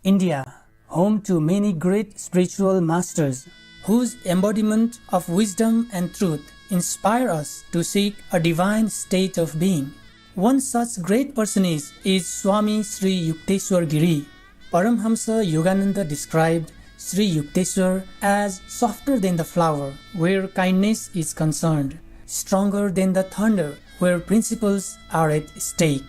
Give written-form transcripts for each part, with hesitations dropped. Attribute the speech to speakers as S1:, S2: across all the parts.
S1: India, home to many great spiritual masters, whose embodiment of wisdom and truth inspire us to seek a divine state of being. One such great personage is Swami Sri Yukteswar Giri. Paramhamsa Yogananda described Sri Yukteswar as softer than the flower where kindness is concerned, stronger than the thunder where principles are at stake.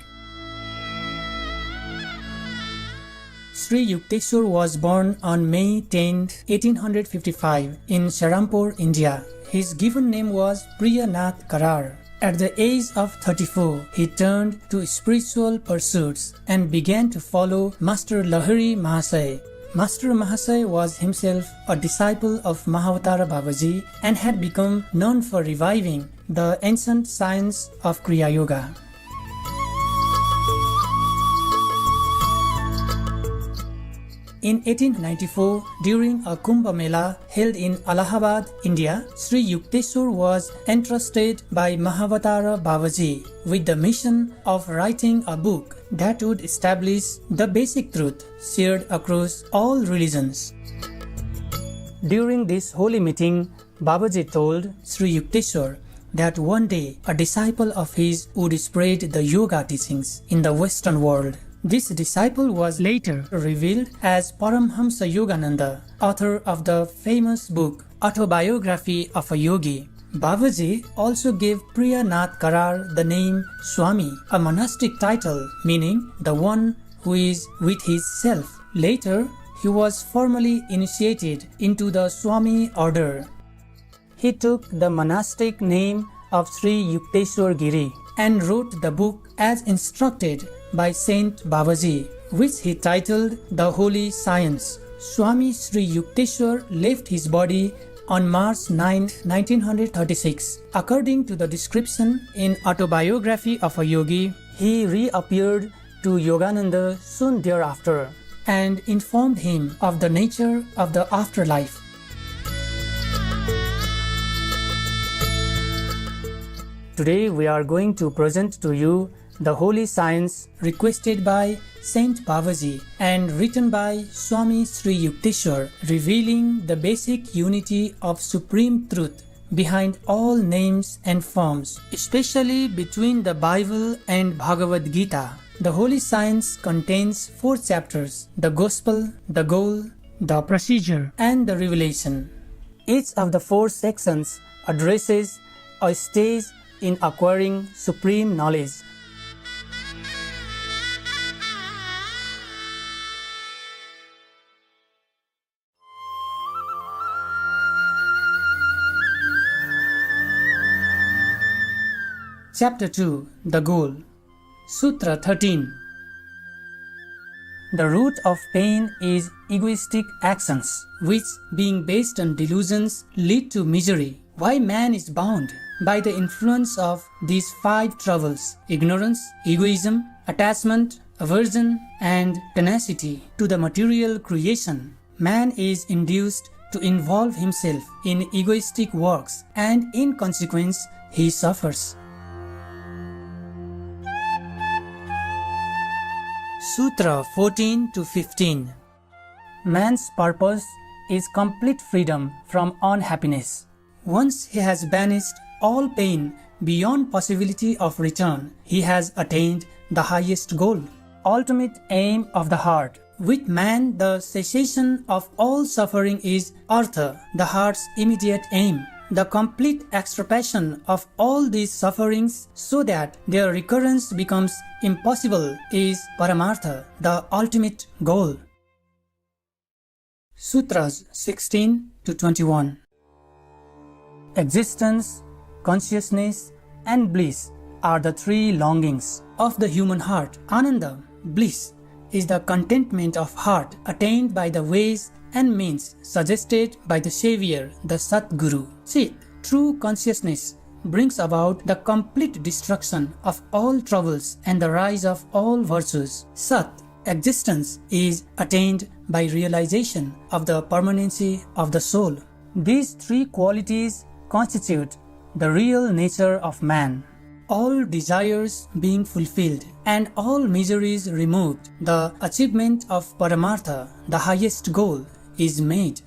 S1: Sri Yukteswar was born on May 10, 1855 in Shahrampur, India. His given name was Priyanath Karar. At the age of 34, he turned to spiritual pursuits and began to follow Master Lahiri Mahasaya. Master Mahasaya was himself a disciple of Mahavatara Babaji and had become known for reviving the ancient science of Kriya Yoga. In 1894, during a Kumbh Mela held in Allahabad, India, Sri Yukteswar was entrusted by Mahavatara Babaji with the mission of writing a book that would establish the basic truth shared across all religions. During this holy meeting, Babaji told Sri Yukteswar that one day a disciple of his would spread the yoga teachings in the Western world. This disciple was later revealed as Paramhamsa Yogananda, author of the famous book Autobiography of a Yogi. Babaji also gave Priyanath Karar the name Swami, a monastic title meaning the one who is with his self. Later, he was formally initiated into the Swami order. He took the monastic name of Sri Yukteswar Giri and wrote the book as instructed by Saint Babaji, which he titled The Holy Science. Swami Sri Yukteswar left his body on March 9, 1936. According to the description in Autobiography of a Yogi, he reappeared to Yogananda soon thereafter and informed him of the nature of the afterlife. Today we are going to present to you the holy science requested by Saint Babaji and written by Swami Sri Yukteswar, revealing the basic unity of supreme truth behind all names and forms, especially between the Bible and Bhagavad Gita. The holy science contains 4 chapters: the Gospel, the Goal, the Procedure, and the Revelation. Each of the 4 sections addresses a stage in acquiring supreme knowledge. Chapter 2, The Goal. Sutra 13. The root of pain is egoistic actions, which, being based on delusions, lead to misery. Why man is bound? By the influence of these 5 troubles: ignorance, egoism, attachment, aversion, and tenacity to the material creation. Man is induced to involve himself in egoistic works, and in consequence, he suffers. Sutra 14 to 15. Man's purpose is complete freedom from unhappiness. Once he has banished all pain beyond possibility of return, he has attained the highest goal, ultimate aim of the heart. With man, the cessation of all suffering is artha, the heart's immediate aim. The complete extirpation of all these sufferings so that their recurrence becomes impossible is paramartha, the ultimate goal. Sutras 16 to 21. Existence, consciousness, and bliss are the 3 longings of the human heart. Ananda, bliss, is the contentment of heart attained by the ways and means suggested by the Savior, the Satguru. Chit, true consciousness, brings about the complete destruction of all troubles and the rise of all virtues. Sat, existence, is attained by realization of the permanency of the soul. These 3 qualities constitute the real nature of man. all desires being fulfilled and all miseries removed, the achievement of Paramartha, the highest goal, is made.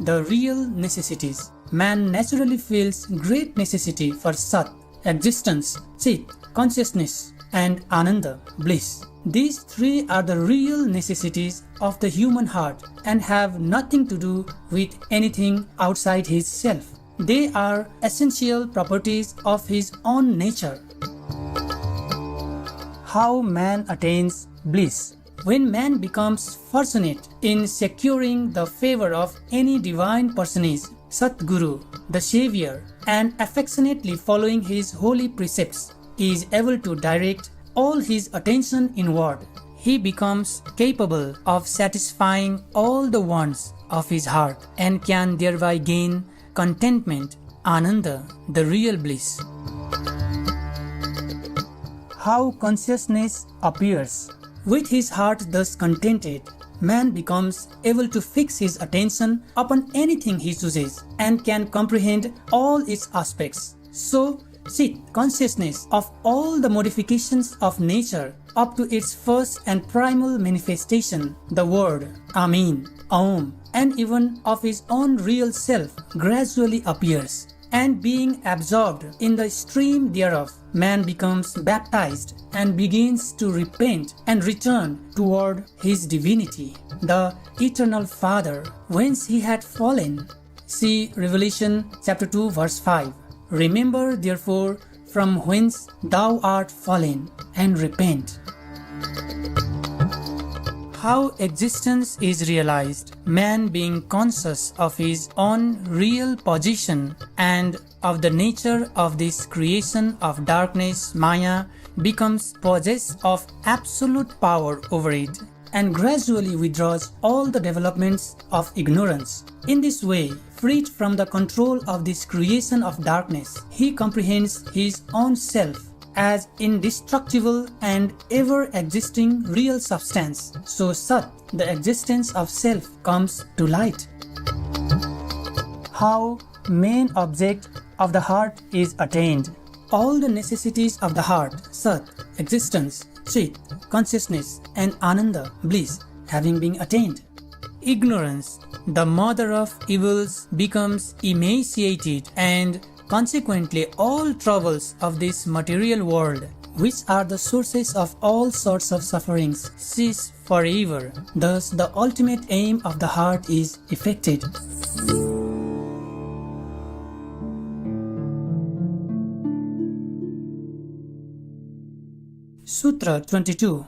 S1: The real necessities. Man naturally feels great necessity for Sat, existence, Chit, consciousness, and Ananda, bliss. These three are the real necessities of the human heart and have nothing to do with anything outside his self. They are essential properties of his own nature. How man attains bliss. When man becomes fortunate in securing the favor of any divine personage, Satguru, the Savior, and affectionately following his holy precepts, is able to direct all his attention inward. He becomes capable of satisfying all the wants of his heart and can thereby gain contentment, Ananda, the real bliss. How consciousness appears. With his heart thus contented, man becomes able to fix his attention upon anything he chooses and can comprehend all its aspects. So, Chit, consciousness of all the modifications of nature up to its first and primal manifestation, the word, Amin, Aum, and even of his own real self gradually appears. And being absorbed in the stream thereof, man becomes baptized and begins to repent and return toward his divinity, the eternal Father, whence he had fallen. See Revelation chapter 2 verse 5. Remember therefore from whence thou art fallen, and repent. How existence is realized. Man being conscious of his own real position and of the nature of this creation of darkness, Maya, becomes possessed of absolute power over it and gradually withdraws all the developments of ignorance. In this way, freed from the control of this creation of darkness, he comprehends his own self as indestructible and ever-existing real substance. So Sat, the existence of self, comes to light. How main object of the heart is attained. All the necessities of the heart, Sat, existence, Chit, consciousness, and Ananda, bliss, having been attained. Ignorance, the mother of evils, becomes emaciated, and consequently all troubles of this material world, which are the sources of all sorts of sufferings, cease forever. Thus the ultimate aim of the heart is effected. Sutra 22.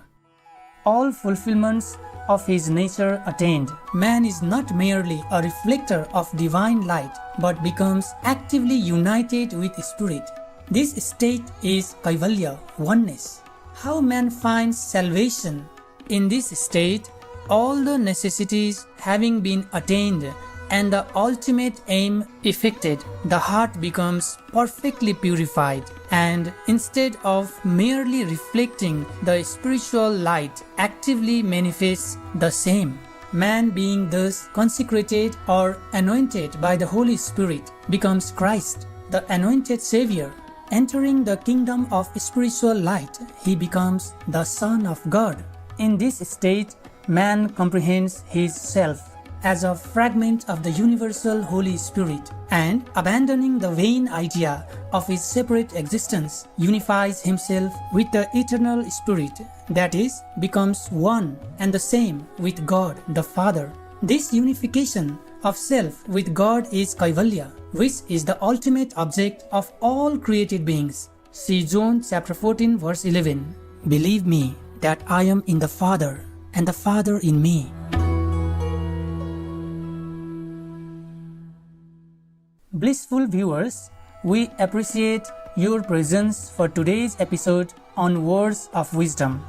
S1: All fulfillments of his nature attained, man is not merely a reflector of divine light, but becomes actively united with spirit. This state is Kaivalya, oneness. How man finds salvation. In this state, all the necessities having been attained and the ultimate aim effected, the heart becomes perfectly purified, and instead of merely reflecting the spiritual light, actively manifests the same. Man being thus consecrated or anointed by the Holy Spirit becomes Christ, the anointed Savior. Entering the kingdom of spiritual light, he becomes the Son of God. In this state, man comprehends his self as a fragment of the universal Holy Spirit, and abandoning the vain idea of his separate existence, unifies himself with the eternal Spirit, that is, becomes one and the same with God the Father. This unification of self with God is Kaivalya, which is the ultimate object of all created beings. See John chapter 14 verse 11. Believe me that I am in the Father, and the Father in me. Blissful viewers, we appreciate your presence for today's episode on Words of Wisdom.